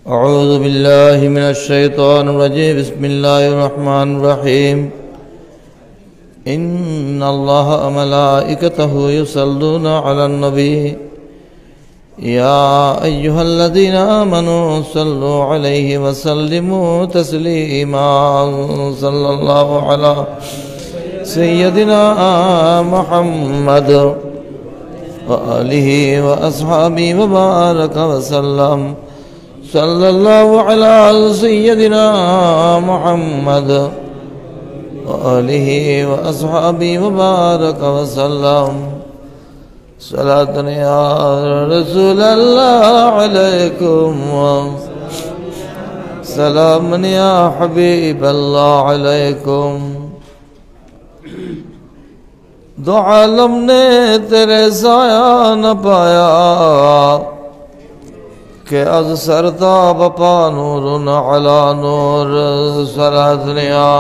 أعوذ بالله من الشيطان الرجيم. بسم الله الرحمن الرحيم. إن الله وملائكته يصلون على النبي يا أيها الذين آمنوا صلوا عليه وسلموا تسليما. صلى الله على سيدنا محمد وآله وأصحابه وبارك وسلم. صلى الله على سيدنا محمد وآله وأصحابه وبارك وسلم. صلاة يا رسول الله عليكم سلام يا حبيب الله عليكم. दो आलम ने तेरे साया न पाया कि अज सरता बपा नूर न अला नूर. सलातनिया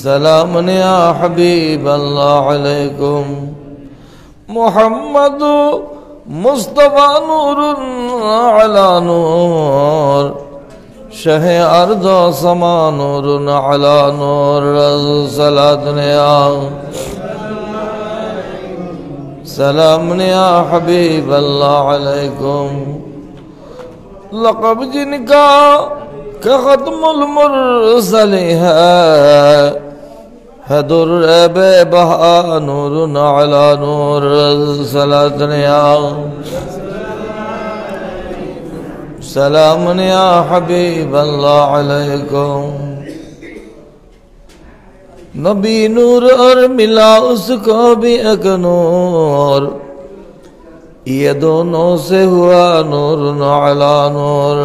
सलाम या हबीब अल्लाह अलैकुम. मुहम्मद मुस्तफा नूर अला नूर. शह अर्द समा नूर अला नूर. सलातनिया सलाम या हबीब अल्लाह अलैकुम. लक़ब जिनका कि ख़त्मुल मुरसलीन है दुर्र बेबहा नूर अला नूर. सलातनिया सलाम या हबीब अल्लाह अलैकुम. नबी नूर और मिला उसको भी एक नूर. ये दोनों से हुआ नूर अला नूर.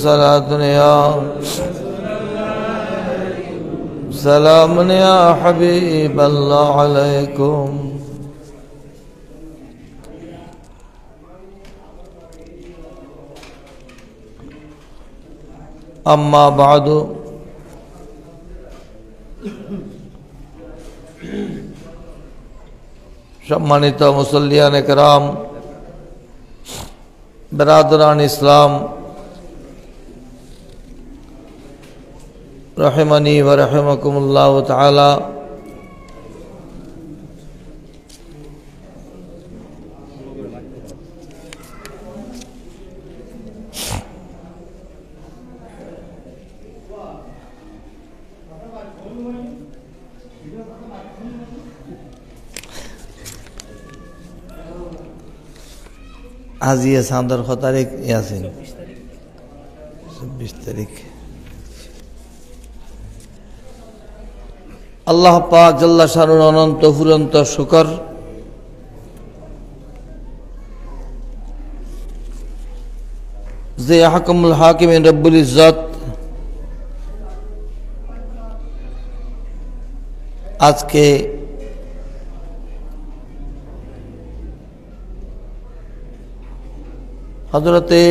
सलातनिया सलाम या हबीब अल्लाह अलैकुम. अम्मा बादु सम्मानित मुसल्लियान कराम, बरादरान इस्लाम, रहमनी व रहमकुमुल्लाह ताला. आज ये सांदर ख तारीख यासिन 26 तारीख. अल्लाह पाक जल्ला शानुर अनंत फुरंत शुकर जे हकमुल हाकिमिन रब्बुल इज्जत आज के हजरते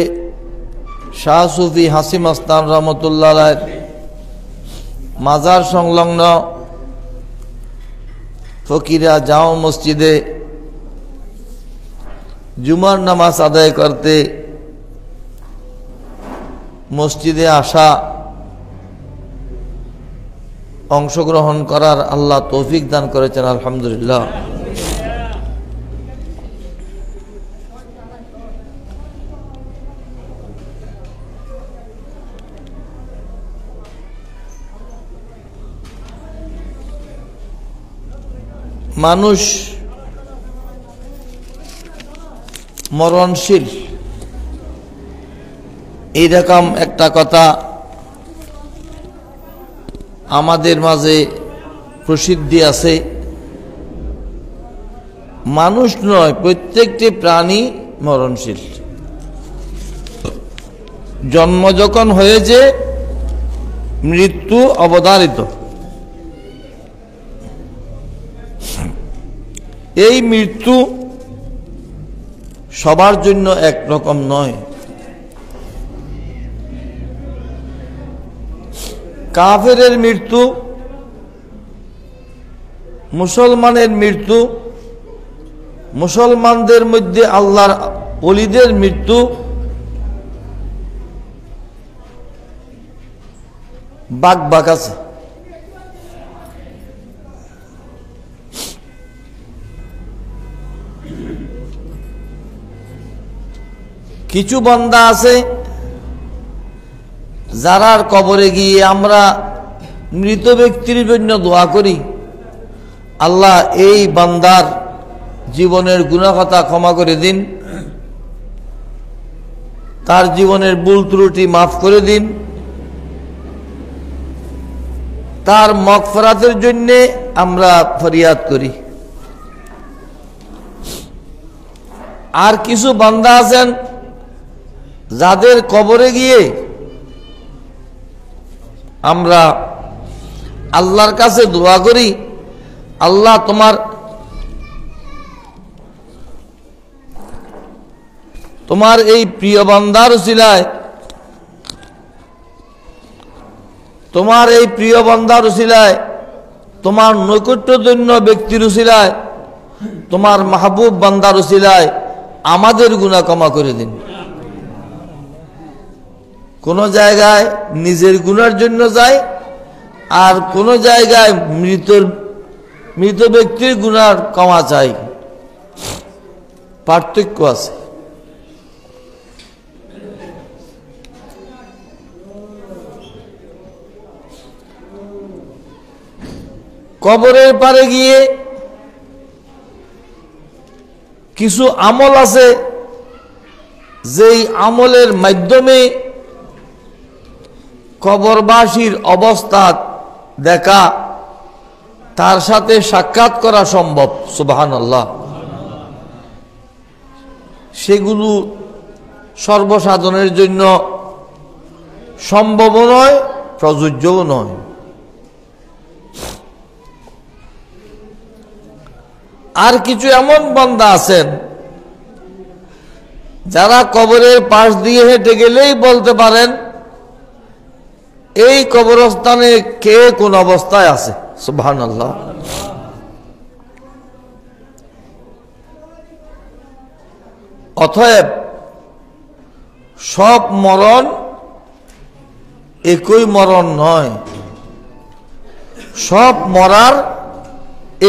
शाह सूफी हासिम अस्तान रहमतुल्लाह माजार संलग्न फकीरा जाओ मस्जिदे जुमार नामाज आदाय करते मस्जिदे आशा अंशग्रहण करार अल्लाह तौफिक दान करेছেন. अल्हम्दुलिल्लाह. মানুষ মরণশীল এইরকম একটা কথা আমাদের মাঝে প্রসিদ্ধি আছে. মানুষ নয়, প্রত্যেকটি প্রাণী মরণশীল. জন্ম যখন হয়েছে মৃত্যু অবধারিত. এই মৃত্যু সবার জন্য এক রকম নয়. কাফেরের মৃত্যু, মুসলমানের মৃত্যু মুসলমানদের মধ্যে আল্লাহর ওলিদের মৃত্যু বাক বাক আছে। কিছু বান্দা আছে যারার কবরে গিয়ে আমরা মৃত ব্যক্তির জন্য দোয়া করি, আল্লাহ এই বান্দার জীবনের গুনাহ খাতা ক্ষমা করে দিন, তার জীবনের ভুল ত্রুটি মাফ করে দিন, তার মাগফিরাতের জন্য আমরা ফরিয়াদ করি। আর কিছু বান্দা আছেন যাদের কবরে গিয়ে আমরা আল্লাহর কাছে দোয়া করি, আল্লাহ তোমার এই প্রিয় বান্দার উসিলায়, তোমার এই প্রিয় বান্দার উসিলায়, তোমার নৈকট্যধন্য ব্যক্তির উসিলায়, তোমার মাহবুব বান্দার উসিলায় আমাদের গুনাহ ক্ষমা করে দিন। কোন জায়গায় নিজের গুনার জন্য যায়, আর কোন জায়গায় মৃত ব্যক্তির গুনার ক্ষমা চাই, পার্থক্য আছে। কবরের পারে গিয়ে কিছু আমল আছে, যেই আমলের মাধ্যমে কবরবাসীর অবস্থা দেখা, তার সাথে সাক্ষাৎ করা সম্ভব। সুবহানাল্লাহ। সেগুলো সর্বসাধারণের জন্য সম্ভব নয়, প্রযোজ্যও নয়। আর কিছু এমন বান্দা আছেন যারা কবরের পাশ দিয়ে হেঁটে গেলেই বলতে পারেন এই কবরস্থানে কে কোন অবস্থায় আছে। সুবহানাল্লাহ। অতএব সব মরণ একই মরণ নয়, সব মরার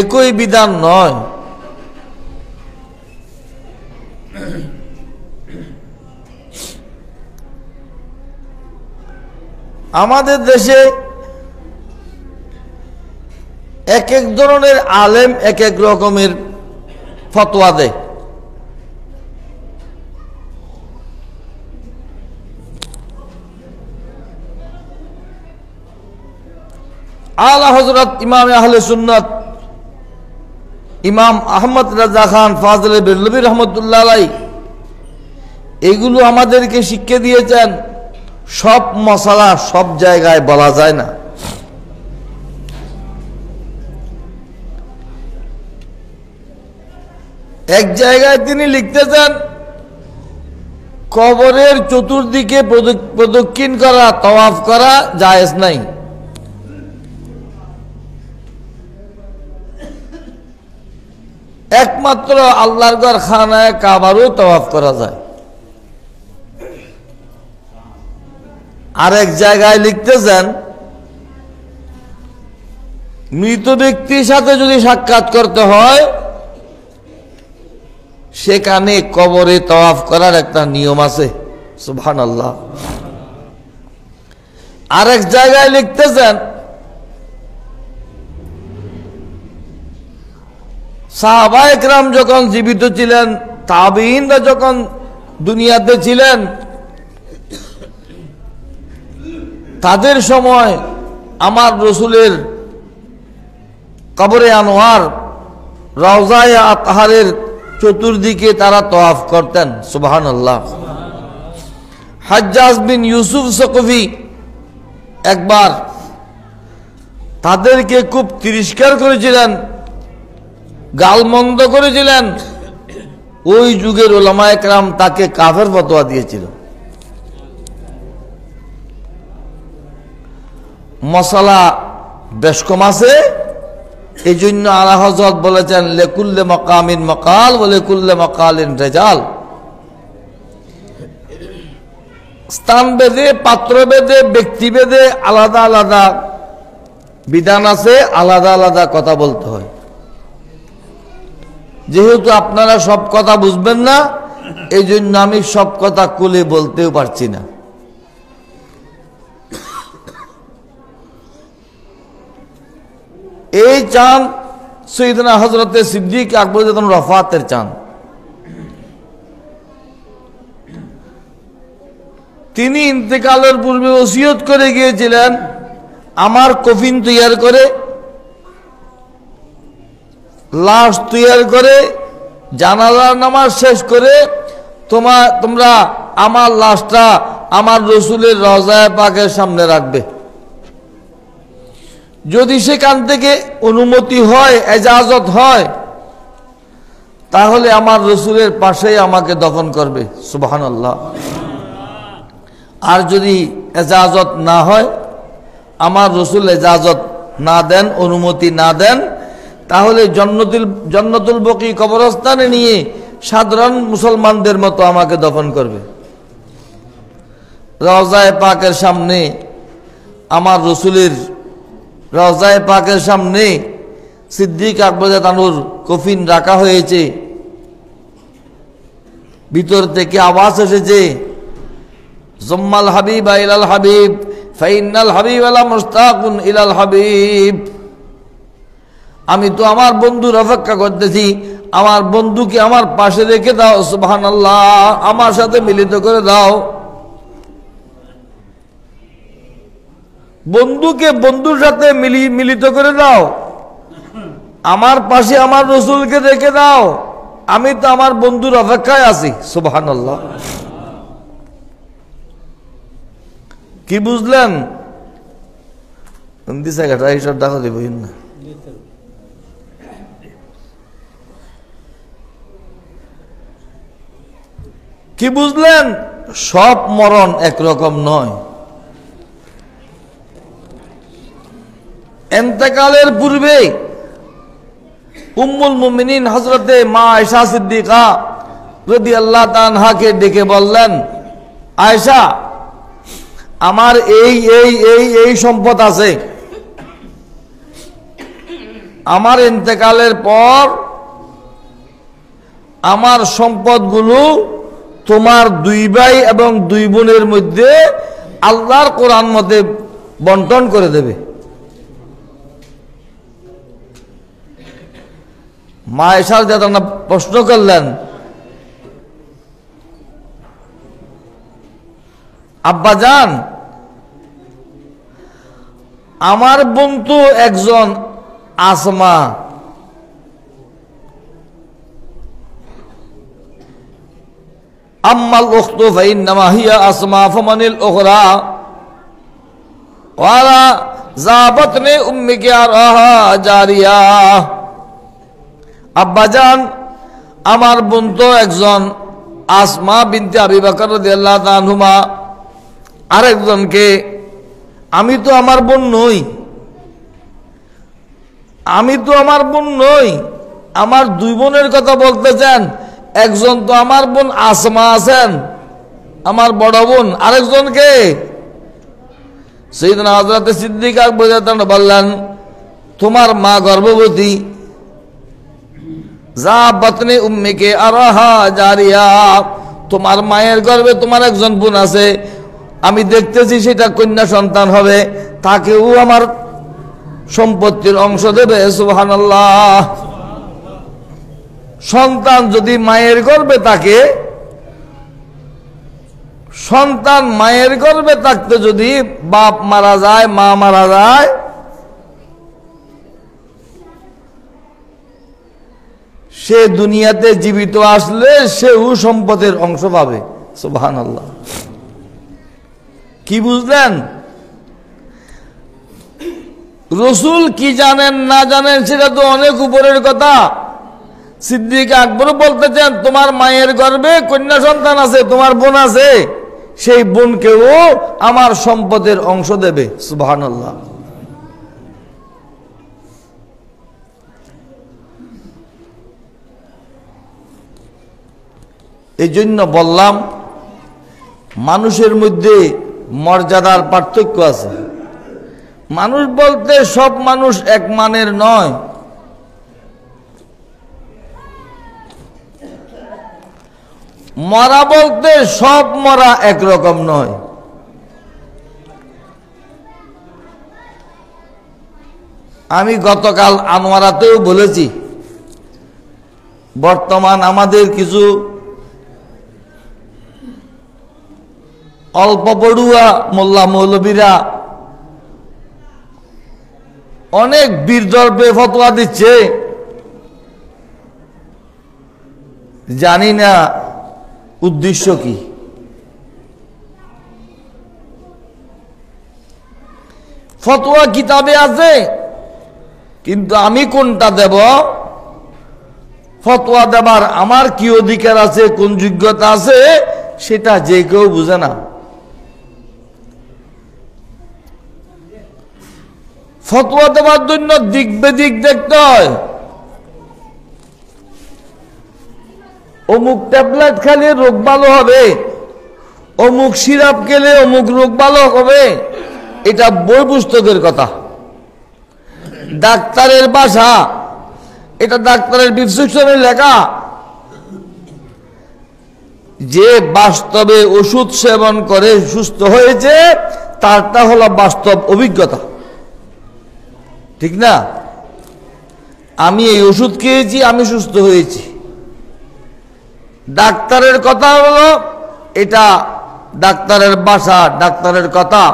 একই বিধান নয়। আমাদের দেশে এক এক ধরনের আলেম এক এক রকমের ফতোয়া দেয়। আলা হযরত ইমাম আহলে সুন্নাত ইমাম আহমদ রাজা খান ফাজলে বেরলভী রহমতুল্লাহ আলাইহি এগুলো আমাদেরকে শিক্ষা দিয়েছেন। সব মশলা সব জায়গায় বলা যায় না। এক জায়গায় তিনি লিখতেছেন, কবরের চতুর্দিকে প্রদক্ষিণ করা, তাওয়াফ করা জায়েজ নাই। একমাত্র আল্লাহর ঘর খানায় কাবারও তাওয়াফ করা যায়। আরেক জায়গায় লিখতেছেন, মৃত ব্যক্তির সাথে যদি সাক্ষাৎ করতে হয় সেখানে কবরে তাওয়াফ করার একটা নিয়ম আছে। সুবহানাল্লাহ। আরেক জায়গায় লিখতেছেন, সাহাবায়ে কেরাম যখন জীবিত ছিলেন, তাবেঈনরা যখন দুনিয়াতে ছিলেন, তাদের সময় আমার রসুলের কবরে আনোয়ার রওজায়ে আতহারের চতুর্দিকে তারা তাওয়াফ করতেন। সুবহানাল্লাহ। হাজ্জাজ বিন ইউসুফ সকফি একবার তাদেরকে খুব তিরস্কার করেছিলেন, গালমন্দ করেছিলেন। ওই যুগের উলামায়ে কেরাম তাকে কাফের ফতোয়া দিয়েছিল। মশলা বেশ কম আছে, এই জন্য আলা হযরত বলেছেন লিকুল্লি মাকামিন মাকাল ওয়া লিকুল্লি মাকালিন রিজাল। স্থান ভেদে, পাত্র ভেদে, ব্যক্তি ভেদে আলাদা আলাদা বিধান আছে, আলাদা আলাদা কথা বলতে হয়। যেহেতু আপনারা সব কথা বুঝবেন না, এই জন্য আমি সব কথা খুলে বলতেও পারছি না। এই চাঁদ সৈয়দনা হযরতে সিদ্দিক আকবর রফাতের চাঁদ। তিনি ইন্তেকালের পূর্বে ওসিয়ত করে গিয়েছিলেন, আমার কফিন তৈয়ার করে, লাশ তৈয়ার করে, জানাজার নামাজ শেষ করে তোমরা আমার লাশটা আমার রসুলের রওজায়ে পাকের সামনে রাখবে। যদি সেখান থেকে অনুমতি হয়, এজাজত হয়, তাহলে আমার রসুলের পাশেই আমাকে দফন করবে। সুবহানাল্লাহ। আর যদি এজাজত না হয়, আমার রসুল এজাজত না দেন, অনুমতি না দেন, তাহলে জন্নতুল বকি কবরস্থানে নিয়ে সাধারণ মুসলমানদের মতো আমাকে দফন করবে। রওজায়ে পাকের সামনে, আমার রসুলের রওজায়ে পাকের সামনে সিদ্দিক আকবর তানুর কফিন রাখা হয়েছে। ভিতর থেকে আওয়াজ এসেছে, জম্মাল হাবিব ইলাল হাবিব ফাইনাল হাবিব আলা মুস্তাকুন ইলাল হাবিব। আমি তো আমার বন্ধুর অপেক্ষা করতেছি, আমার বন্ধুকে আমার পাশে রেখে দাও। সুবহানাল্লাহ, আমার সাথে মিলিত করে দাও। বন্ধুকে বন্ধুর সাথে মিলিত করে দাও, আমার পাশে আমার রসুলকে রেখে দাও। আমি তো আমার বন্ধুর অপেক্ষায় আছি। সুবহানাল্লাহ। কি বুঝলেন? এইসব দেখা দিব না। কি বুঝলেন? সব মরণ একরকম নয়। ইন্তেকালের পূর্বে উম্মুল মুমিনিন হযরতে মা আয়েশা সিদ্দিকা রাদিয়াল্লাহু তাআলা আনহাকে ডেকে বললেন, আয়েশা, আমার এই সম্পদ আছে, আমার ইন্তেকালের পর আমার সম্পদগুলো তোমার দুই ভাই এবং দুই বোনের মধ্যে আল্লাহর কোরআন মতে বন্টন করে দেবে। মা আয়েশা রাদিয়াল্লাহু প্রশ্ন করলেন, আব্বাজান, আমার বোন তো একজন আসমা, আম্মাল উখতু ফাইন্নামা হিয়া আসমা ফামানিল উখরা ওয়ালা যাবাতনি উম্মিকি আরাহা জারিয়া। আব্বাজান, আমার বোন তো একজন আসমা বিনতে আবি বকর রাদিয়াল্লাহু তাআলা আনহুমা, আরেকজনকে, আমি তো আমার বোন নই, আমি তো আমার বোন নই। আমার দুই বোনের কথা বলতেছেন, একজন তো আমার বোন আসমা আছেন, আমার বড় বোন, আরেকজনকে সাইয়েদনা হযরত সিদ্দিক আকবর বললেন, তোমার মা গর্ভবতী, যা বাতনে উম্মিকে আরাহা জারিয়া, তোমার মায়ের গর্ভে তোমার একজন বোন আছে, আমি দেখতেছি সেটা কন্যা সন্তান হবে, তাকেও আমার সম্পত্তির অংশ দেবে। সুবহানাল্লাহ। সন্তান যদি মায়ের গর্ভে থাকে, সন্তান মায়ের গর্ভে থাকতে যদি বাপ মারা যায়, মা মারা যায়, সে দুনিয়াতে জীবিত আসলে সেও সম্পদের অংশ পাবে। সুবহানাল্লাহ। কি বুঝলেন? রসুল কি জানেন না জানেন সেটা তো অনেক উপরের কথা। সিদ্দিক আকবর বলতেছেন, তোমার মায়ের গর্ভে কন্যা সন্তান আছে, তোমার বোন আছে, সেই বোনকেও আমার সম্পদের অংশ দেবে। সুবহানাল্লাহ। এই জন্য বললাম মানুষের মধ্যে মর্যাদার পার্থক্য আছে। মানুষ বলতে সব মানুষ এক মানের নয়। মরা বলতে সব মরা একরকম নয়। আমি গতকাল আনোয়ারাতেও বলেছি, বর্তমান আমাদের কিছু অল্প পড়ুয়া মোল্লা মৌলবীরা অনেক বীরদর্পে ফতোয়া দিচ্ছে, জানি না উদ্দেশ্য কি। ফতোয়া কিতাবে আছে, কিন্তু আমি কোনটা দেব, ফতোয়া দেবার আমার কি অধিকার আছে, কোন যোগ্যতা আছে, সেটা যে কেউ বুঝে না। ফতোয়া দেওয়ার জন্য দিক বেদিক দেখতে হয়। অমুক ট্যাবলেট খেলে রোগ ভালো হবে, অমুক সিরাপ খেলে অমুক রোগ ভালো হবে, এটা বই পুস্তকের কথা। ডাক্তারের ভাষা, এটা ডাক্তারের প্রেসক্রিপশনে লেখা। যে বাস্তবে ওষুধ সেবন করে সুস্থ হয়েছে, তারটা হলো বাস্তব অভিজ্ঞতা, ঠিক না? আমি এই ওষুধ খেয়েছি, আমি সুস্থ হয়েছি। ডাক্তারের কথা হলো এটা ডাক্তারের ভাষা, ডাক্তারের কথা।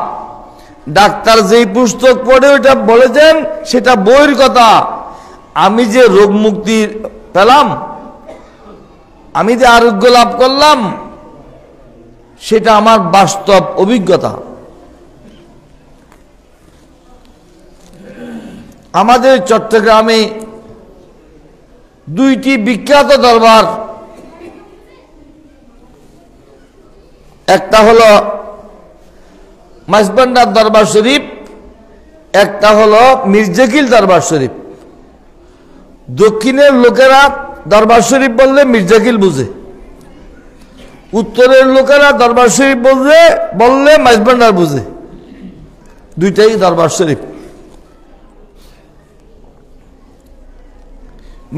ডাক্তার যেই পুস্তক পড়ে ওটা বলেছেন, সেটা বইয়ের কথা। আমি যে রোগ মুক্তি পেলাম, আমি যে আরোগ্য লাভ করলাম, সেটা আমার বাস্তব অভিজ্ঞতা। আমাদের চট্টগ্রামে দুইটি বিখ্যাত দরবার, একটা হলো মাইজবান্ডার দরবার শরীফ, একটা হলো মির্জাকিল দরবার শরীফ। দক্ষিণের লোকেরা দরবার শরীফ বললে মির্জাকিল বুঝে, উত্তরের লোকেরা দরবার শরীফ বললে মাইজবান্ডার বুঝে। দুইটাই দরবার শরীফ।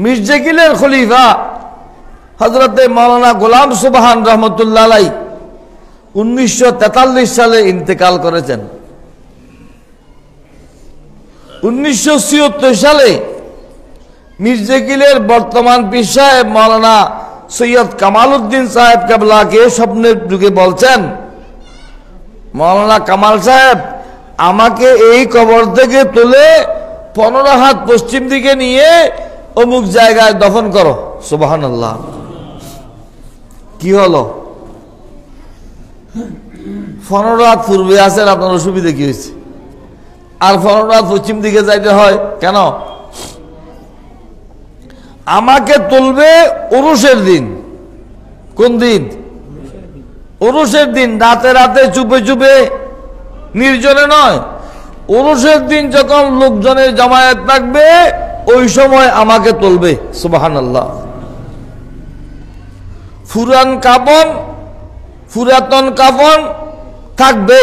মির্জাকিলের খলিফা হযরতে মাওলানা গোলাম সুবহান রহমতুল্লাহ আলাইহি 1943 সালে ইন্তেকাল করেছেন। 1976 সালে মির্জাকিলের বর্তমান পীর সাহেব মাওলানা সৈয়দ কামাল উদ্দিন সাহেব কেবলাকে স্বপ্নের যুগে বলছেন, মাওলানা কামাল সাহেব, আমাকে এই কবর থেকে তুলে 15 হাত পশ্চিম দিকে নিয়ে অমুক জায়গায় দফন করো। সুবহানাল্লাহ। কি হলো? 15 হাত পূর্বে আছেন, আপনার অসুবিধা কি হয়েছে? আর 15 হাত পশ্চিম দিকে যাইতে হয় কেন? আমাকে তুলবে উরুসের দিন। কোন দিন? উরুসের দিন। রাতে রাতে চুপে চুপে, নির্জনে নয়। উরুসের দিন যখন লোকজনের জমায়েত থাকবে, ওই সময় আমাকে তুলবে। সুবহানাল্লাহ। পুরাতন কাফন থাকবে,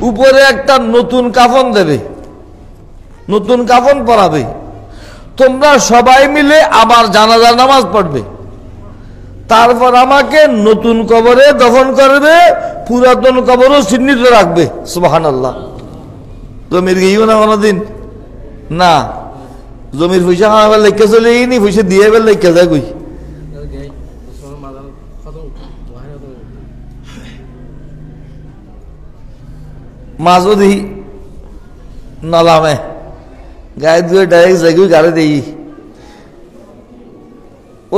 উপরে একটা নতুন কাফন দেবে, নতুন কাফন পরাবে। তোমরা সবাই মিলে আবার জানাজা নামাজ পড়বে, তারপর আমাকে নতুন কবরে দফন করবে, পুরাতন কবরও চিহ্নিত রাখবে। সুবহানাল্লাহ। জমির গিয়েও না কোনোদিন না, জমির পয়সা খাওয়াবার লেখা চলে নি, পয়সা দিয়ে এবার লেখা যায় কই। মাঝদি নলামে গায়ে ধুয়ে ডাইরেক্ট জায়গায় গাড়ি দেই।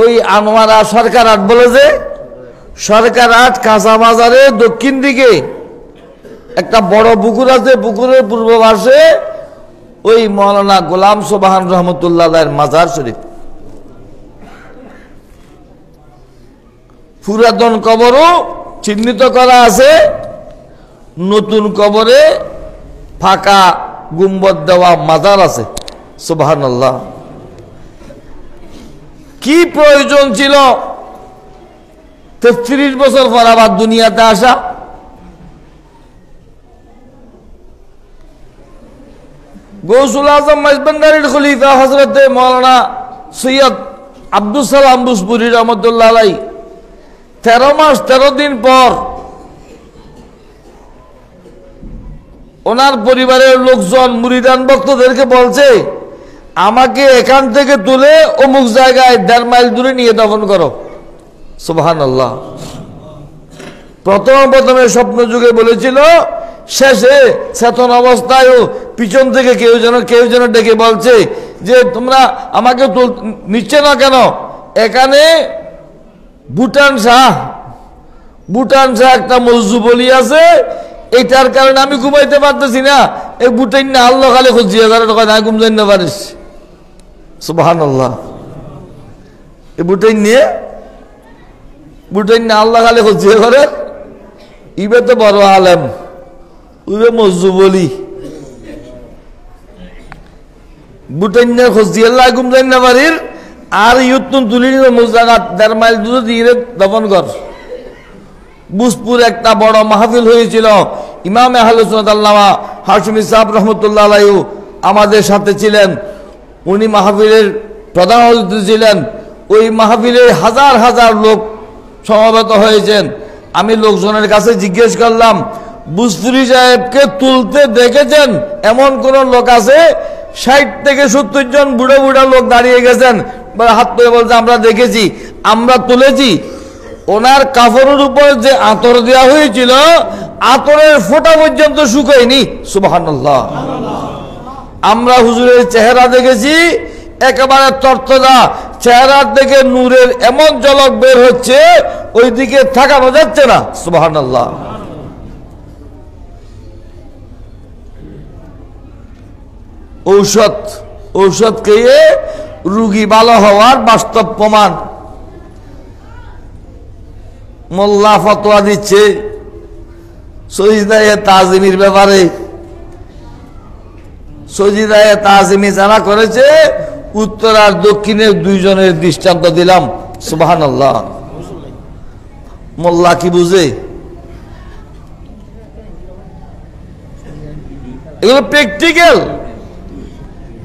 ওই আনোয়ারা সরকার হাট বলে যে, সরকার হাট কাঁচা বাজারে দক্ষিণ দিকে একটা বড় পুকুর আছে, পুকুরের পূর্ব পাশে ওই মাওলানা গোলাম সুবহান রহমতুল্লাহ আলাইহির মাজার শরীফ। পুরাতন কবরও চিহ্নিত করা আছে, নতুন কবরে ফাঁকা গুম্বদ দেওয়া মাজার আছে। সুবহানাল্লাহ। কি প্রয়োজন ছিল 33 বছর পর আবার দুনিয়াতে আসা। গৌসুল আজম মাইজবান্ডারির খলিফা হযরতে মাওলানা সৈয়দ আব্দুল সালাম বুসপুরি রহমতুল্লাহ আলাইহি 13 মাস 13 দিন পর ওনার পরিবারের লোকজন মুরিদান ভক্তদেরকে বলছে, আমাকে এখান থেকে তুলে অমুক জায়গায় 1.5 মাইল দূরে নিয়ে দফন করো। সুবহানাল্লাহ। প্রথমে স্বপ্ন যুগে বলেছিল, শেষে চেতন অবস্থায় পিছন থেকে কেউ যেন ডেকে বলছে যে তোমরা আমাকে নিচ্ছে না কেন? এখানে ভুটান শাহ একটা মসজিদ বলি আছে, এটার কারণে আমি ঘুমাইতে পারতেছি না। এই বুটাইন না আল্লাহ খালি খুঁজিয়ে না ঘুম যাই না পারিস। সুবহানাল্লাহ। এই বুটাইন না আল্লাহ খালি খুঁজিয়ে করে, ইবে তো বড় আলেম, উবে মসজিদ বলি বুটাইন না খুঁজিয়ে ঘুম যাই না পারির। আর ইউতুন তুলি মসজিদ 1.5 মাইল দূরে দিয়ে দফন কর। বুসপুর একটা বড় মাহফিল হয়েছিল। ইমাম আহলে সুন্নাত আল্লামা হাশমি সাহেব রহমতুল্লাহ আলাইহি আমাদের সাথে ছিলেন। উনি মাহফিলের প্রধান অতিথি ছিলেন। ওই মাহফিলে হাজার হাজার লোক সমবেত হয়েছেন। আমি লোকজনের কাছে জিজ্ঞেস করলাম, বুসপুরি সাহেবকে তুলতে দেখেছেন এমন কোন লোক আছে? 60 থেকে 70 জন বুড়া লোক দাঁড়িয়ে গেছেন, হাত তুলে বলছে আমরা দেখেছি, আমরা তুলেছি। ওনার কাফনের উপর যে আতর দেওয়া হয়েছিল, আতরের ফোঁটা পর্যন্ত শুকায়নি। সুবহানাল্লাহ। আমরা হুজুরের চেহারা দেখেছি, একেবারে তরতাজা চেহারা থেকে নূরের এমন ঝলক বের হচ্ছে, ওইদিকে তাকানো যাচ্ছে না। সুবহানাল্লাহ। ঔষধ খেয়ে রোগী ভালো হওয়ার বাস্তব প্রমাণ। মোল্লা ফতোয়া দিচ্ছে সজিদায়ে তাজিমির ব্যাপারে। সজিদায়ে তাজিমি যারা করেছে, উত্তর আর দক্ষিণের 2 জনের দৃষ্টান্ত দিলাম। সুবহানাল্লাহ। মোল্লা কি বুঝে? এগুলো প্র্যাকটিক্যাল,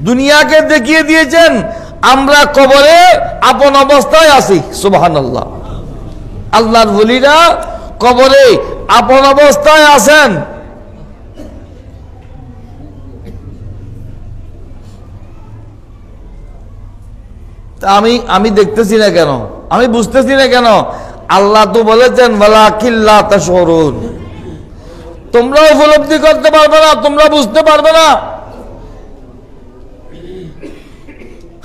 দুনিয়াকে দেখিয়ে দিয়েছেন। আমরা কবরে আপন অবস্থায় আছি। সুবহানাল্লাহ। আল্লাহর ওলিরা কবরে আপন অবস্থায় আছেন। আমি দেখতেছি না কেন? আমি বুঝতেছি না কেন? আল্লাহ তো বলেছেন ওয়ালাকিন লা তাশউরুন, তোমরা উপলব্ধি করতে পারবে না, তোমরা বুঝতে পারবে না।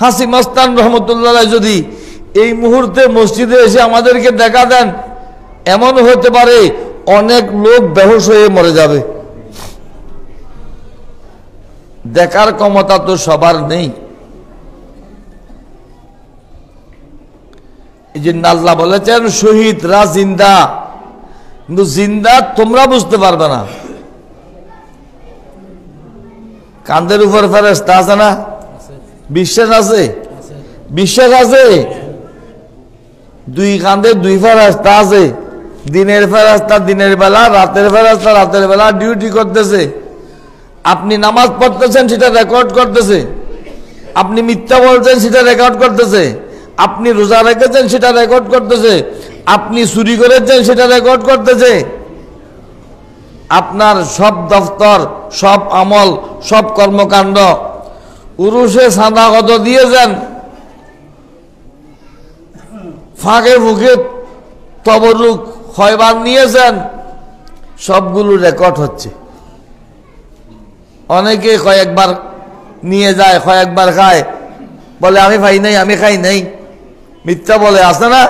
হাসি মাস্তান রহমতুল্লাহ যদি এই মুহূর্তে মসজিদে এসে আমাদেরকে দেখা দেন, এমন হতে পারে অনেক লোক বেহুশ হয়ে মরে যাবে। দেখার ক্ষমতা তো সবার নেই। এই যে আল্লাহ বলেছেন শহীদরা জিন্দা, কিন্তু জিন্দা তোমরা বুঝতে পারবে না। কাঁধের উপর ফেরেশতা আছে না? বিশ্বাস আছে? বিশ্বাস আছে? 2 কাঁধে 2 ফেরেশতা আছে। দিনের ফেরেশতা দিনের বেলা, রাতের ফেরেশতা রাতের বেলা ডিউটি করতেছে। আপনি নামাজ পড়তেছেন, সেটা রেকর্ড করতেছে। আপনি মিথ্যা বলছেন, সেটা রেকর্ড করতেছে। আপনি রোজা রেখেছেন, সেটা রেকর্ড করতেছে। আপনি চুরি করেছেন, সেটা রেকর্ড করতেছে। আপনার সব দফতর, সব আমল, সব কর্মকাণ্ড, উরুষে সাদা কত দিয়েছেন, ফাঁকে ফুঁকে তবরুক খয়বার নিয়েছেন, সবগুলো রেকর্ড হচ্ছে। অনেকে কয়েকবার নিয়ে যায়, কয়েকবার খায়, বলে আমি খাই নাই, আমি খাই নাই, মিথ্যা বলে, আছে না?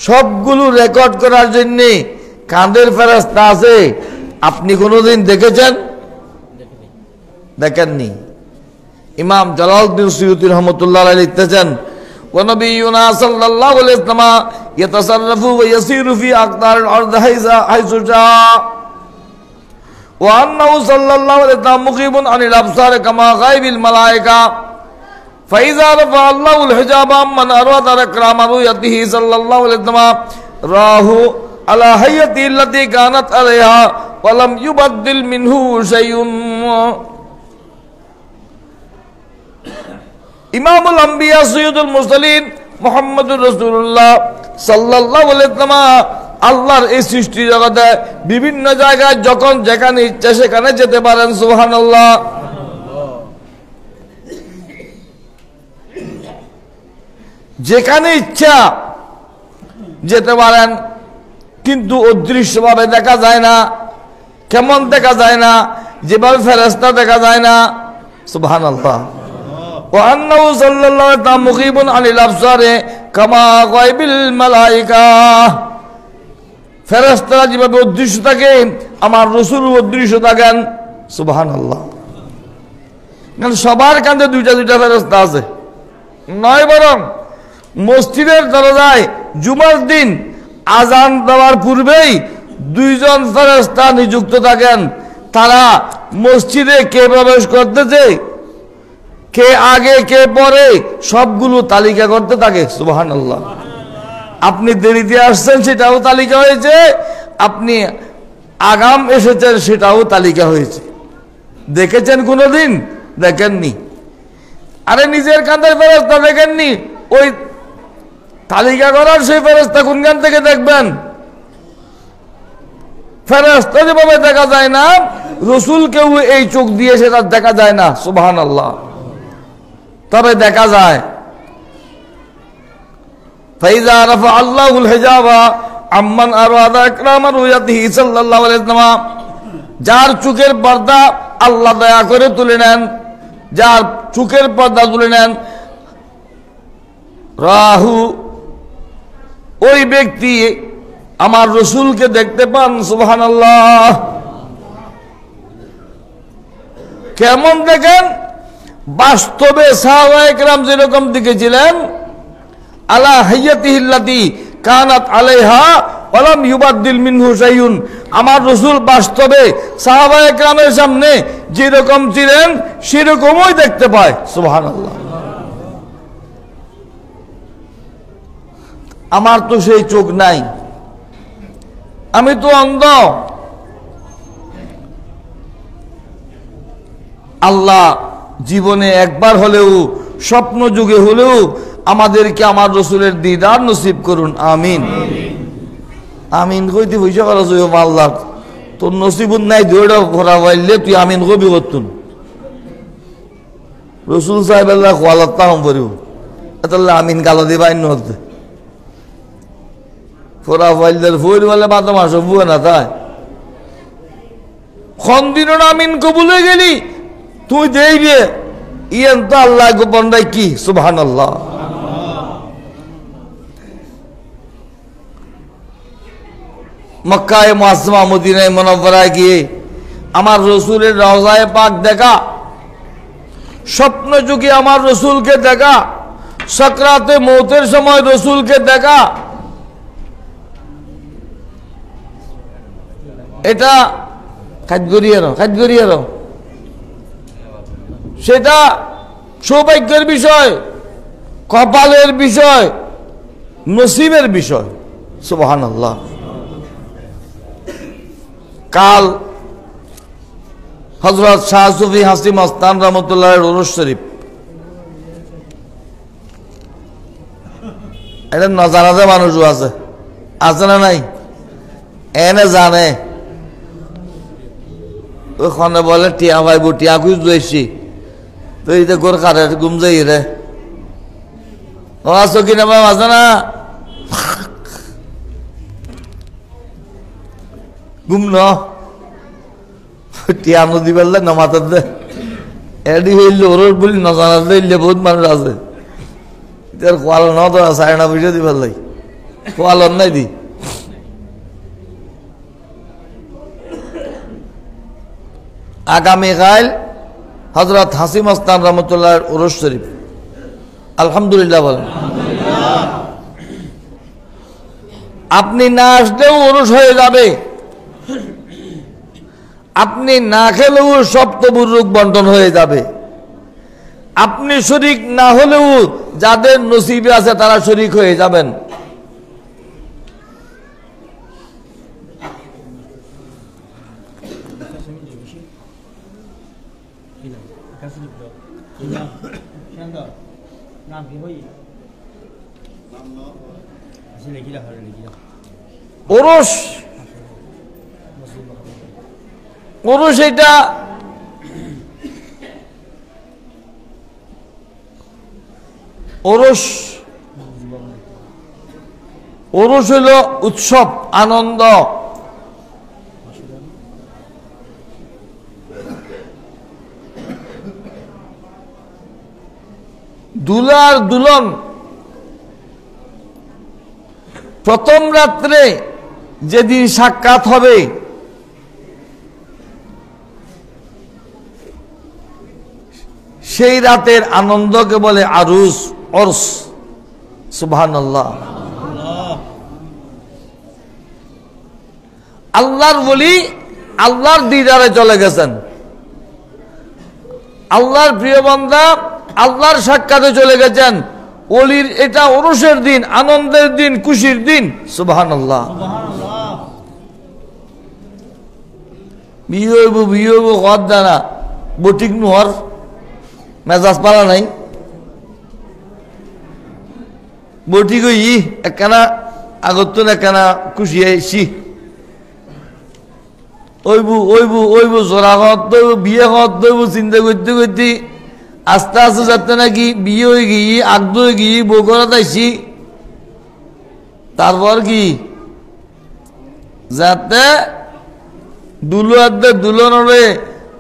সবগুলো রেকর্ড করার জন্য কাঁধের ফেরেশতা আছে। আপনি কোনোদিন দেখেছেন? দেখেননি। ইমাম জালালউদ্দিন সুয়ুতী রহমতুল্লাহ আলাইহি লিখতেছেন, ওয়া নবিয়ুনা সাল্লাল্লাহু আলাইহি ওয়াসাল্লাম ইয়াতাসাররাফু ওয়া ইয়াসিরু ফি আকদারিল আরদ হাইসু জা ওয়া আন্নাহু সাল্লাল্লাহু আলাইহি ওয়াসাল্লাম মুকিবুন আনিল আবসার কামা গায়বিল মালায়েকা ফাইজা রাফা আল্লাহুল হিজাব আম্মান আরাদা ইকরামা রুয়াতিহি সাল্লাল্লাহু আলাইহি ওয়াসাল্লাম রাহু আলা হায়াতি আল্লাতী কানাত আলাইহা ওয়া লাম ইউবাদদিল মিনহু শাইউন। ইমামুল আম্বিয়া সৈয়দুল মুরসালিন মুহাম্মদুর রাসূলুল্লাহ সাল্লাল্লাহু আলাইহি ওয়াসাল্লাম আল্লাহর এই সৃষ্টি জগতে বিভিন্ন জায়গায় যখন যেখানে ইচ্ছা সেখানে যেতে পারেন। সুবহানাল্লাহ। যেখানে ইচ্ছা যেতে পারেন, কিন্তু অদৃশ্যভাবে দেখা যায় না। কেমন দেখা যায় না? যেভাবে ফেরেশতা দেখা যায় না। সুবহানাল্লাহ। ওয়া আন্নাহু সাল্লাল্লাহু আলাইহি ওয়া সাল্লাম মুগীবুন আনিল আবসারে কামা গায়বিল মালায়েকা। ফেরেশতারা যেভাবে অদৃশ্য থাকে, আমার রাসূল অদৃশ্য থাকেন। সুবহানাল্লাহ। সবার কাঁধে দুইটা দুইটা ফেরেশতা আছে নয়, বরং মসজিদের দরজায় জুমার দিন আজান দেওয়ার পূর্বেই দুইজন ফেরেশতা নিযুক্ত থাকেন। তারা মসজিদে কে প্রবেশ করতেছে, কে আগে কে পরে, সবগুলো তালিকা করতে থাকে। সুবহানাল্লাহ। আপনি দেরিতে আসছেন সেটাও তালিকা হয়েছে, আপনি আগাম এসেছেন সেটাও তালিকা হয়েছে। দেখেছেন কোনোদিন? দেখেননি। আরে নিজের কাঁধের ফেরেশতা দেখেননি, ওই তালিকা করার সেই ফেরেশতা কোনখান থেকে দেখবেন? ফেরেশতা যেভাবে দেখা যায় না, রাসূলকেও এই চোখ দিয়ে সেটা দেখা যায় না। সুবহানাল্লাহ। তবে দেখা যায় ফাইজা রাফা আল্লাহুল হিজাবা আম্মান আরাদা ইকরামা রুয়াতিহি সাল্লাল্লাহু আলাইহি ওয়াসাল্লাম, যার চোখের পর্দা আল্লাহ দয়া করে তুলে নেন, যার চোখের পর্দা তুলে নেন, রাহু ওই ব্যক্তি আমার রাসূলকে দেখতে পান। সুবহানাল্লাহ। কেমন দেখেন? বাস্তবে সাহাবায়ে কেরাম যেরকম দেখেছিলেন, আলা হাইয়াতিহি আল্লাতী কানাত আলাইহা ওয়া লাম ইউবাদদিল মিনহু শাইউন, আমার রাসূল বাস্তবে সাহাবায়ে কেরামের সামনে যেরকম ছিলেন সেরকমই দেখতে পায়। সুবহানাল্লাহ। আমার তো সেই চোখ নাই, আমি তো অন্ধ। আল্লাহ জীবনে একবার হলেও, স্বপ্ন যুগে হলেও আমাদেরকে আমার রাসূলের দিদার নসিব করুন। আমিন। আমিন কইতে পয়সা করা যাবে আল্লাহ, তোর নসিবুন নাই দৌড়া করা পাইলে তুই আমিন কবি করতুন। রাসূল সাহেব আল্লাহ খোয়ালাত তাহম করিব, এতাল্লাহ আমিন গালো দিবাই নদে ফোরা ফাইলদের ফুল বলে বাদ মাস বুয়ে না তাই খন্দিন আমিন কবুলে গেলি তুই দেইবে ইয়েন তো আল্লাহ গোপন রাই কি। সুবহানাল্লাহ। মক্কায় মুআজ্জমা মদিনায় মুনাওয়ারায় গিয়ে আমার রাসূলের রওজায়ে পাক দেখা, স্বপ্ন যুগে আমার রাসূলকে দেখা, সাকরাতে মৌতের সময় রাসূলকে দেখা, এটা খাদ্যরিয়ার সেটা সৌভাগ্যের বিষয়, কপালের বিষয়, নসিবের বিষয়। সুবহানাল্লাহ। কাল হযরত শাহ সুফি হাসি মস্তান রহমতুল্লাহের উরুস শরীফ, এটা নজানাতে মানুষও আছে, আছে না নাই? এনে জানে ওখানে বলে টিয়া ভাইব টিয়া খুঁজ দিয়েছি তো এই গোর কারে গুম যাই রে ও আছো কিনা ভাই আছে না গুম ন টিয়া নদী বললে নমাতার দে এডি হইলে ওর বলি নজানা দিলে বহুত মানুষ আছে খোয়াল ন তো সাড়ে না পয়সা দিবার লাই খোয়াল নাই দি আগামীকাল হযরত হাসি মস্তান রহমতুল্লাহর উরুস শরীফ। আলহামদুলিল্লাহ বলেন। আপনি না আসলেও উরুস হয়ে যাবে, আপনি না খেলেও সপ্তবুরুক বন্টন হয়ে যাবে, আপনি শরীক না হলেও যাদের নসিবে আছে তারা শরীক হয়ে যাবেন। ওরস ওরস এটা ওরস ওরস হইল উৎসব আনন্দ। দুলার দুলন প্রথম রাত্রে যেদিন সাক্ষাৎ হবে সেই রাতের আনন্দকে বলে আরুস অর্স। সুবহানাল্লাহ। আল্লাহর ওলি আল্লাহর দিদারে চলে গেছেন, আল্লাহর প্রিয় বান্দা আল্লাহর সাক্ষাতে চলে গেছেন। ওলির এটা ওরসের দিন, আনন্দের দিন, খুশির দিন। সুবহানাল্লাহ। বিয়ে হইব বিয়ে হইব হওয়ার দ্বারা বটিক নোহর মেজাজ পালা নাই। বটিক ই একখানা আগত একখানা খুশি আইসি ওইবু ওইবু ওইবু জোড়া হত দইব বিয়ে হত দইব চিন্তা করতে করতে আস্তে আস্তে যাতে নাকি বিয়ে হয়ে গিয়ে আগদ হয়ে গিয়ে বউ করা যাইছি। তারপর কি যাতে দুলো আদে দুলনরে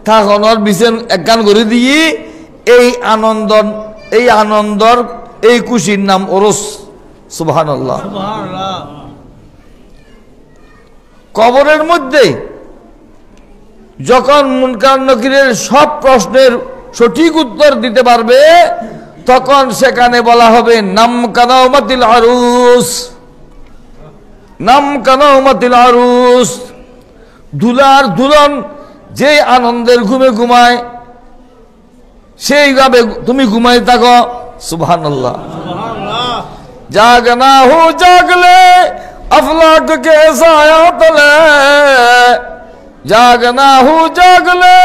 থাকনের বিছেন একখান করে দিয়ে এই আনন্দর এই খুশির নাম ওরস। সুবহানাল্লাহ। কবরের মধ্যে যখন মুনকার নকিরের সব প্রশ্নের সঠিক উত্তর দিতে পারবে তখন সেখানে বলা হবে নাম কানাউমাতিল আরুস, নাম কানাউমাতিল আরুস। দুলার দুলন যে আনন্দের ঘুমে ঘুমায় সেইভাবে তুমি ঘুমাই থাকো। সুবহানাল্লাহ। জাগনা হো জাগলে अफलाक के साया तले, जागना हूँ जागले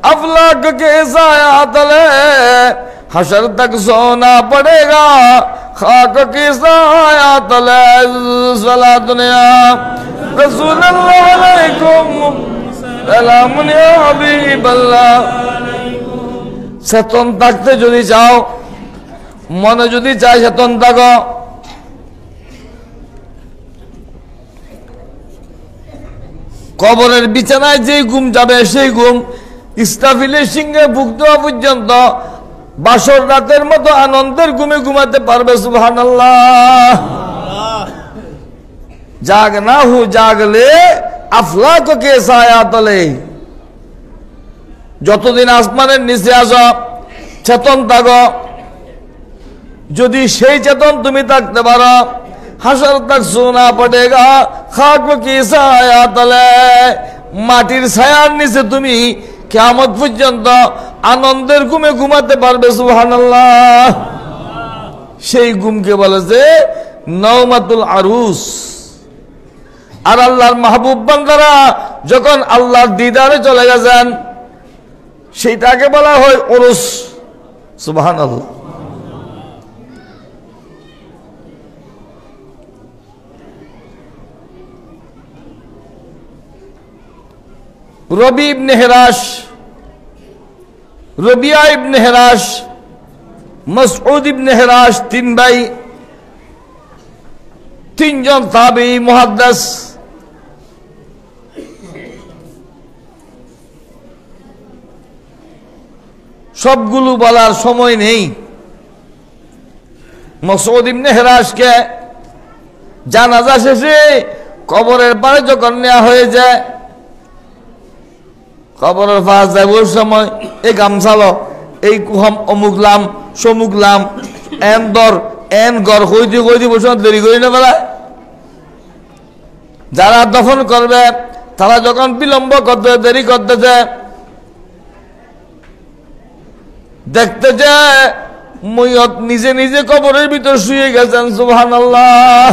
अफलाक के साया तले, हशर तक सोना पड़ेगा खाक की साया तले। सला दुनिया रसूलुल्लाह अलैकुम सलाम या हबीबल्लाह। চেতন থাকতে যদি চাও, মনে যদি চাই চেতন থাকো, কবরের বিছানায় যে ঘুম যাবে সেই ঘুম ইসরাফিলের সিংহে বুক দেওয়া পর্যন্ত বাসর রাতের মতো আনন্দের ঘুমে ঘুমাতে পারবে। সুবহানাল্লাহ। জাগনা হু জাগলে আফলাক কে ছায়া তলে, যতদিন আসমানের নিচে আসো চেতন থাকো, যদি সেই চেতন তুমি থাকতে পারো হাসর তক সোনা পড়েগা খাক কি ছায়া তলে, মাটির ছায়ার নিচে তুমি কিয়ামত পর্যন্ত আনন্দের ঘুমে ঘুমাতে পারবে। সুবহানাল্লাহ। সেই ঘুমকে বলেছে নওমাতুল আরুস। আর আল্লাহর মাহবুব বান্দারা যখন আল্লাহর দিদারে চলে গেছেন সেইটাকে বলা হয় উরুস। সুবহানাল্লাহ। রবি ইবনে হেরাস, রবিয়া ইবনে হেরাস, মাসউদ ইবনে হেরাস, তিন ভাই, তিনজন তাবেঈ মুহাদ্দিস। সবগুলো বলার সময় নেই। মাসউদ ইবনে হেরাসকে জানাজা শেষে কবরের পারে যখন নেওয়া হয়ে যায়, কবরের পাশ যাবার সময় এই গামছালো এই কুহম অমুকলাম সমুকলাম এন দর এন গর কইতে কইতে বসে দেরি করি না বেলা। যারা দফন করবে তারা যখন বিলম্ব করতে দেরি করতেছে, দেখতে যায় ময়ত নিজে নিজে কবরের ভিতর শুয়ে গেছেন। সুবহানাল্লাহ।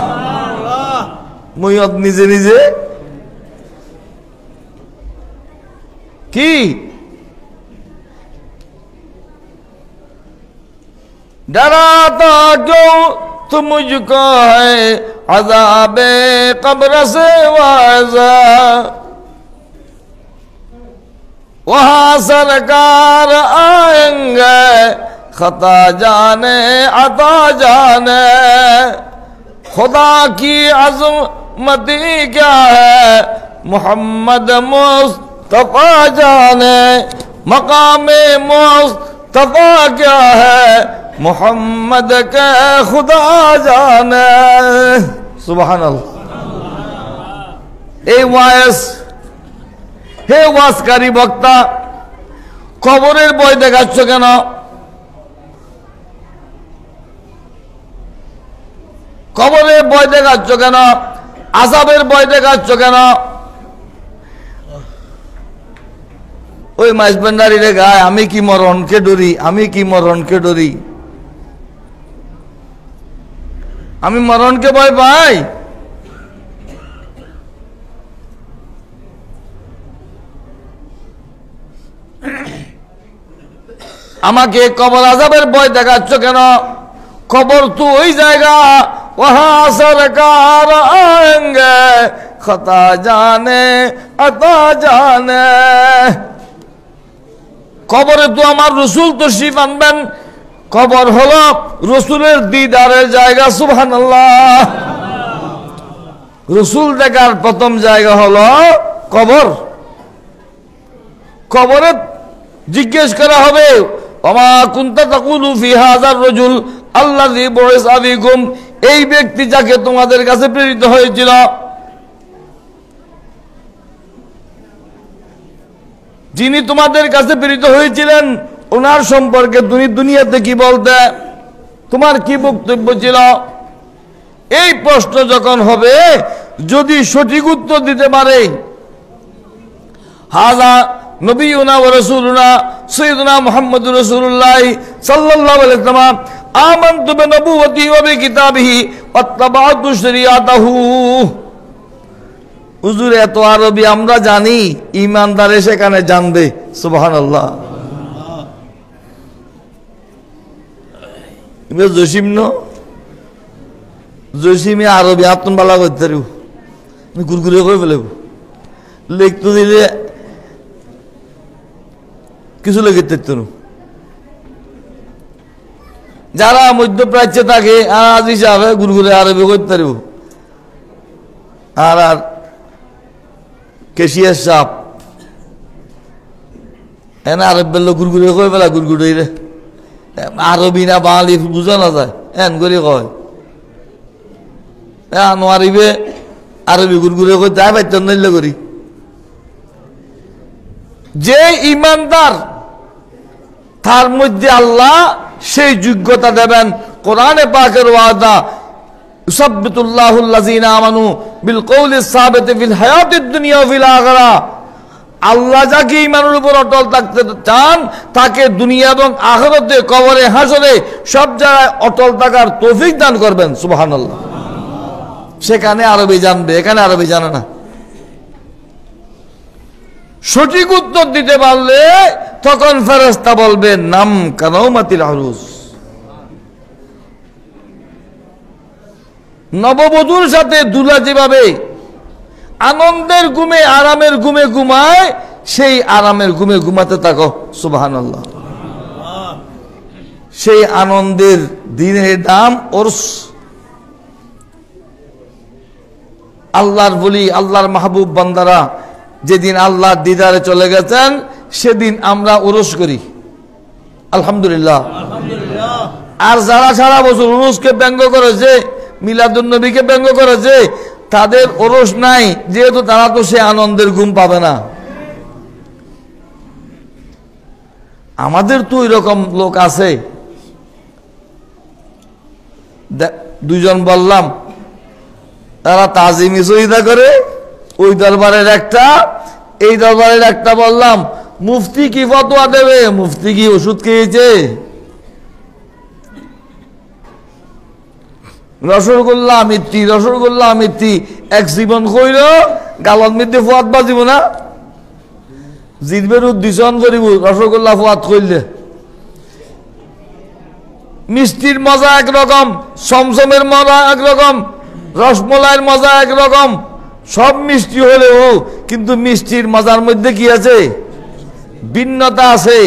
ময়ত নিজে নিজে কি डराता क्यों तू मुझको है अज़ाबे कब्र से वाज़ा वहाँ सरकार आएंगे खता जाने अता जाने खुदा की अज़मती क्या है मोहम्मद मुस्तफ़ा जाने मकामे मुस्तफ़ा क्या है मोहम्मद के खुदा जाने। सुबहानाल्लाह। এই ওয়াজ হে ওয়াজকারী বক্তা, কবরের ভয় দেখাচ্ছ কেন? কবরের ভয় দেখাচ্ছ কেন? আযাবের ভয় দেখাচ্ছ কেন? ওই মাইজবান্ডারি রে গায় আমি কি মরণকে ডরি, আমি কি মরণকে ডরি, আমি মরণকে ভয় পাই। আমাকে কবর আযাবের ভয় দেখাচ্ছ কেন? কবর তো ওই জায়গা ওহা সরকার আয়েঙ্গে খতা জানে আতা জানে। কবরে তো আমার রসুল তশরিফ আনবেন। কবর হলো রসুলের দিদারের জায়গা। সুবহানাল্লাহ। রসুল দেখার প্রথম জায়গা হলো কবর। কবরে জিজ্ঞেস করা হবে ওমা কুনতা তাকুলু ফি হাযার রাজুল আল্লাযী বুইসা ফীকুম, এই ব্যক্তি যাকে তোমাদের কাছে প্রেরিত হয়েছিল যিনি তোমাদের কাছে প্রেরিত হয়েছিলেন ওনার সম্পর্কে তুমি দুনিয়াতে কি বলতে, তোমার কি বক্তব্য ছিল? এই প্রশ্ন যখন হবে, যদি সঠিক উত্তর দিতে পারে হাযা নবিয়ুনা ওয়া রাসূলুনা সাইয়্যিদুনা মুহাম্মদুর রাসূলুল্লাহ সাল্লাল্লাহু আলাইহি ওয়াসাল্লাম আমানতু বিনবুওয়াতিহি ওয়া বিকিতাবিহি ওয়াত্তাবা'তু শরিয়াতাহু। হুজুর এত আরবি আমরা জানি, ইমানদার সেখানে জানবে। সুবহানাল্লাহ। জসিম ন জসিমে আরবি আত্মন বালা করতে পারব, গুরগুরে করে ফেলব, লিখতে দিলে কিছু লেগে থাকতো না। যারা মধ্যপ্রাচ্যে থাকে আজ হিসাবে গুরগুরে আরবি করতে পারব। আর আর কেশিয়ার সাপ এনে আরব বেললো গুরগুরে কয়ে ফেলা, গুরগুরে আরবি না বাঙালি বুঝা না যায়, এন করে কয় নোৱাৰিবে আরবি গুরগুরে কই তাই পাইত নইলে করি। যে ইমানদার তার মধ্যে আল্লাহ সেই যোগ্যতা দেবেন। কোরআনে পাকের ওয়াদা ইউসাব্বিতুল্লাহুল্লাযীনা আমানু বিল কওলিস সাবিতি ফিল হায়াতিদ দুনিয়া ওয়া ফিল আখিরাহ। আল্লাহ যাকে ঈমানের উপর অটল থাকতে চান তাকে দুনিয়া এবং আখিরাতে, কবরে, হাসরে সব জায়গায় অটল থাকার তৌফিক দান করবেন। সুবহানাল্লাহ। সেখানে আরবি জানবে, এখানে আরবি জানে না। সঠিক উত্তর দিতে পারলে তখন ফেরেশতা বলবে নাম কানাউমাতিল আরুস। নববধূর সাথে দুলা যেভাবে আনন্দের ঘুমে আরামের ঘুমে ঘুমায়, সেই আরামের ঘুমে ঘুমাতে থাকো। সুবহানাল্লাহ। সেই আনন্দের দিনের নাম ওরস। আল্লাহর বলি, আল্লাহর মাহবুব বান্দারা যেদিন আল্লাহর দিদারে চলে গেছেন সেদিন আমরা উরুস করি। আলহামদুলিল্লাহ। আর যারা সারা বছর উরুসকে ব্যঙ্গ করেছে, মিলাদুন নবীকে ব্যঙ্গ করেছে, তাদের উরুস নাই, যেহেতু তারা তো সে আনন্দের ঘুম পাবে না। আমাদের তো এরকম লোক আছে, দুইজন বললাম তারা তাজিমি সহিদা করে, ওই দরবারের একটা এই দরবারের একটা বললাম, মুফতি কি ফতোয়া দেবে? মুফতি কি ওষুধ খেয়েছে? রসগোল্লা মিথ্যি, রসগোল্লা মিথ্যি, এক জীবন কইল গালত মিথ্যে ফুয়াত বাজিব না, জিতবের উদ্দেশ্যন করিব রসগোল্লা ফুয়াত কইলে। মিষ্টির মজা একরকম, সমসমের মজা একরকম, রসমলাইয়ের মজা একরকম, সব মিষ্টি হলেও কিন্তু মিষ্টির মজার মধ্যে কি আছে? ভিন্নতা আছে।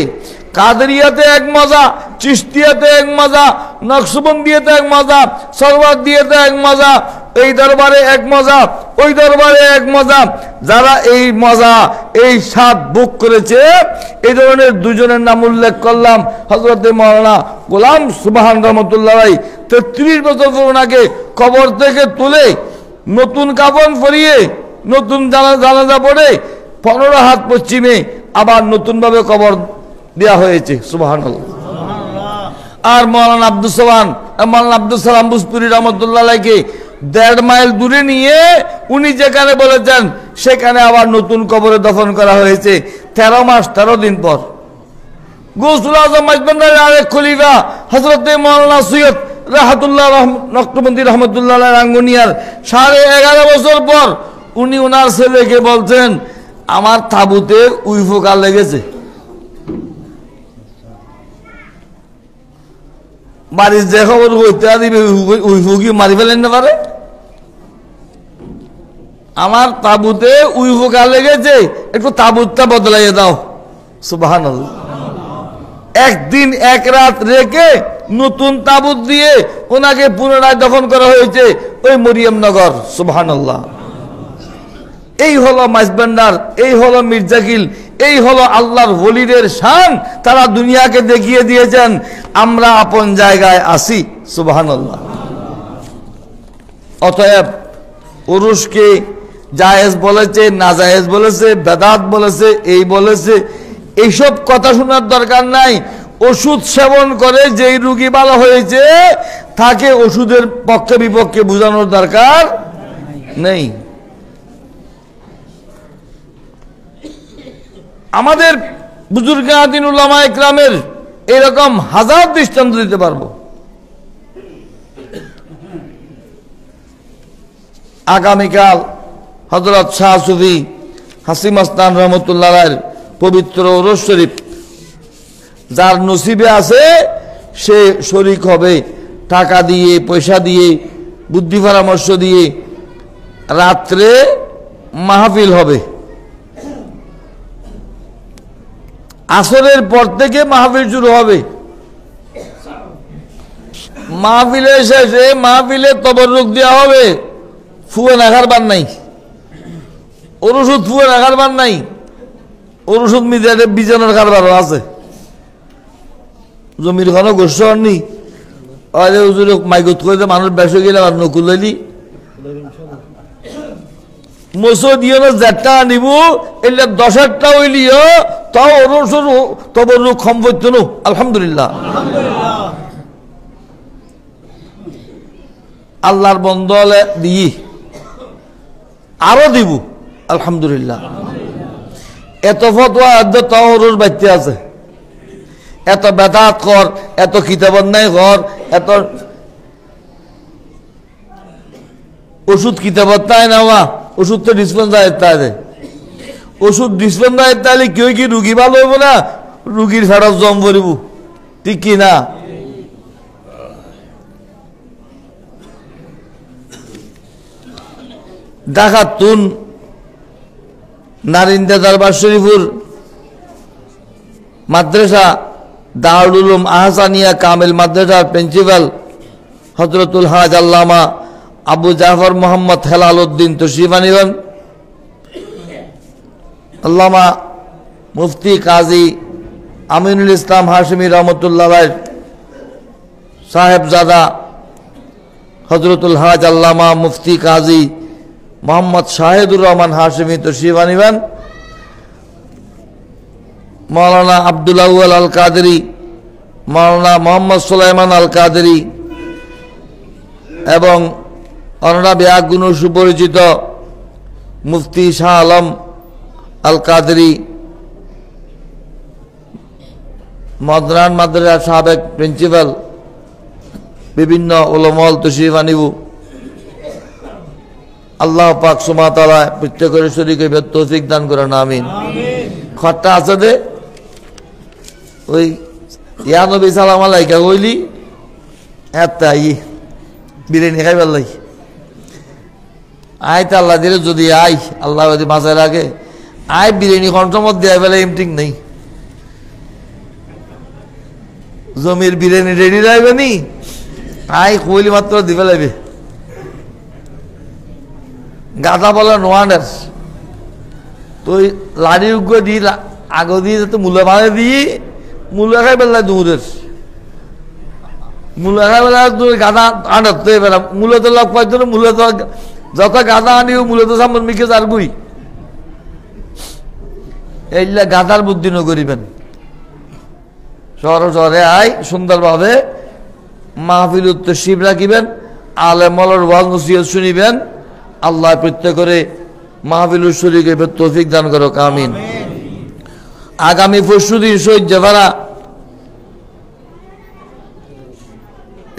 কাদেরিয়াতে এক মজা, চিশতিয়াতে এক মজা, নকশবন্দিয়াতে এক মজা, সরওয়ারদিয়াতে এক মজা, এই দরবারে এক মজা, ওই দরবারে এক মজা। যারা এই মজা, এই স্বাদ ভোগ করেছে, এই ধরনের দুজনের নাম উল্লেখ করলাম। হযরতে মাওলানা গোলাম সুবহান রহমতুল্লাহ 33 বছর ওনাকে কবর থেকে তুলে নতুন কাফন পরিয়ে, নতুন জানাজা পড়ে 15 হাত পশ্চিমে আবার নতুনভাবে কবর দেয়া হয়েছে। সুবহানাল্লাহ। আর মাওলানা আব্দুল সালাম বুসপুরি রহমতুল্লাহকে 1.5 মাইল দূরে নিয়ে উনি যেখানে বলেছেন সেখানে আবার নতুন কবরে দফন করা হয়েছে 13 মাস 13 দিন পর। গৌসুল আজম মাইজবান্ডারের আরেক খলিফা হযরতে মাওলানা সৈয়দ রাহাতুল্লাহ নকশবন্দি রহমতুল্লাহ রাঙ্গুনিয়ার 11.5 বছর পর উনি ওনার ছেলেকে বলছেন, আমার তাবুতে উইফোকা লেগেছে। বাড়ির যে খবর হইতে দিবে উইফুকি মারি ফেলেন না পারে। আমার তাবুতে উইফোকা লেগেছে, একটু তাবুতটা বদলাইয়ে দাও। সুবহানাল্লাহ। একদিন এক রাত রেখে নতুন তাবুত দিয়ে ওনাকে পুনরায় দফন করা হয়েছে ওই মরিয়মনগর। সুবহানাল্লাহ। এই হলো মাইজবান্ডার, এই হলো মির্জাকিল, এই হলো আল্লাহর ওলিদের শান। তারা দুনিয়াকে দেখিয়ে দিয়েছেন আমরা আপন জায়গায় আছি। সুবহানাল্লাহ। অতএব উরুসকে জায়েজ বলেছে, নাজায়েজ বলেছে, বেদাত বলেছে, এই বলেছে, এইসব কথা শোনার দরকার নাই। ওষুধ সেবন করে যেই রোগী ভালো হয়েছে তাকে ওষুধের পক্ষে বিপক্ষে বোঝানোর দরকার নেই। আমাদের বুজুর্গাদিন উলামা ইকরামের এরকম হাজার দৃষ্টান্ত দিতে পারবো। আগামীকাল হযরত শাহ সুফি হাসিম আস্তান রহমতুল্লাহর পবিত্র ওরস শরীফ, যার নসিবে আছে সে শরীক হবে, টাকা দিয়ে, পয়সা দিয়ে, বুদ্ধি পরামর্শ দিয়ে। রাত্রে মাহফিল হবে, আসরের পর থেকে মাহফিল শুরু হবে। মাহফিলের শেষে মাহফিলে তবরুক দেওয়া হবে। ফুয়ে রাখার বার নাই, ওর ওষুধ ফুয়ে রাখার বার নাই, ওর ওষুধ মিজানে বিজানোর কারবারও আছে। জমির খানো গোস্ব নি মাইগত করে মানুষ বেসে গেলে আর নকুল হইলি মসো দিও না, যেটা নিব এলে 10টা হইলিও তাও ওর ওষুধ তবরুক কম করতো না। আলহামদুলিল্লাহ। আল্লাহর বন্ধ হলে দিই, আরো দিব। আলহামদুলিল্লাহ। এত ফতোয়া তাও ওর বাড়তে আছে, এত বেদাত কর, এত কিতাব অন্যায় কর, এত ওষুধ কিতাবত তাই নেওয়া, ওষুধ তো ডিসপেন্সার তাই, ওষুধ ডিসপেন্সার তাইলে কেউ কি রুগী ভালো হইব না, রুগীর ফেরত জম করিব, ঠিক কি না? ঢাকাতুন নারিন্দা দরবার শরীফুর মাদ্রাসা দারুল উলুম আহসানিয়া কামিল মাদ্রাসার প্রিন্সিপাল হযরতুল হাজ আল্লামা আবু জাফর মোহাম্মদ হেলাল উদ্দিন তশরিফ আনিবেন। আল্লামা মুফতি কাজী আমিনুল ইসলাম হাশমি রহমতুল্লাহ সাহেবজাদা হযরতুল হাজ আল্লামা মুফতি কাজী মোহাম্মদ শাহিদুর রহমান হাশমি তশরিফ আনিবেন। মাওলানা আব্দুল আউয়াল আল কাদেরী, মাওলানা মোহাম্মদ সুলাইমান আল কাদেরী এবং অনারাবি আগুন সুপরিচিত মুফতি শাহ আলম আল কাদেরী মদরান মাদ্রাসার সাবেক প্রিন্সিপাল বিভিন্ন ওলামাল তশরিফ আনিব আল্লাহ পাক সুবহানাহু ওয়া তাআলা প্রত্যেকের শরীকে তৌফিক দান করেন আমিন। খট্টা আছে দে ওই ইয়া নবী সালাম আলাইকা কইলি এত বিরিয়ানি খাইবার লাই আয় তা আল্লাহ দিলে যদি আই আল্লাহ যদি মাঝে রাখে আয় বিরিয়ানি কন্টমত দেয়া বেলা এমটিং নেই জমির বিরিয়ানি রেডি লাগবে নি আয় কইলি মাত্র দিবে লাগবে গাদা বলা নোয়ানের তুই লাড়ি উগ্র দি আগো দিয়ে তো মূল্য বাড়ে দিই মূল্য খাই বেলা দূরের মূল্য খাই বেলা গাদা আনার তো এবার মূল্য তো লাভ পাইতো না মূল্য তো যত গাদা আনিও মূল্য তো সামন মিকে যার গুই এইলা গাদার বুদ্ধি ন করিবেন শহরে শহরে আই সুন্দরভাবে মাহফিল উত্তর শিব রাখিবেন আলেমলর ওয়াজ নসিহত শুনিবেন আল্লাহ প্রত্যেকের মাহফিল শরীকে তৌফিক দান করো আমিন। আগামী পরশুদিন শহীদ জেভারা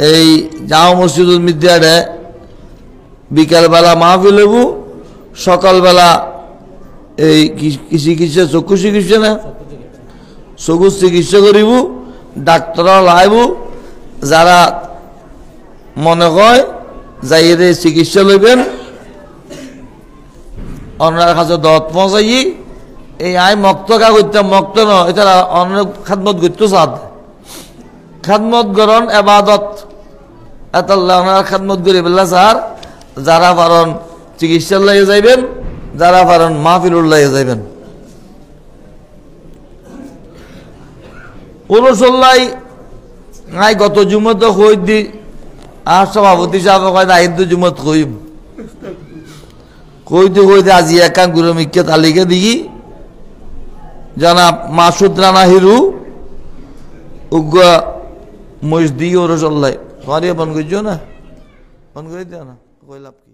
এই জামা মসজিদুল মিদ্যারে বিকালবেলা মাহফিল হবু সকালবেলা এই চিকিৎসা চক্ষু চিকিৎসা না চক্ষু চিকিৎসা করিব ডাক্তার লাইব যারা মনে হয় যাইয়ে চিকিৎসা লইবেন অন্যার কাছে দত পৌঁছাই এই আয় মক্ত কা করতাম মক্ত ন এটা অন্য খাদমত করতো সাদ খাদমত গরণ এবাদত এত খাদমত করে বেলা স্যার যারা পারন চিকিৎসার লাগে যাইবেন যারা পারন মাহফিলুর লাগে যাইবেন ওরসল্লাই আই গত জুমত কই দি আর সভাপতি সাহেব কয় আহিদ জুমত কইম কইতে আজি একা গুরমিককে তালিকা দিই জনাব মাসুদ রানা হিরু উগ্র মসদি ওরসল্লাই ঘরে বন করছো না বন করে দিও না কই লাভ কি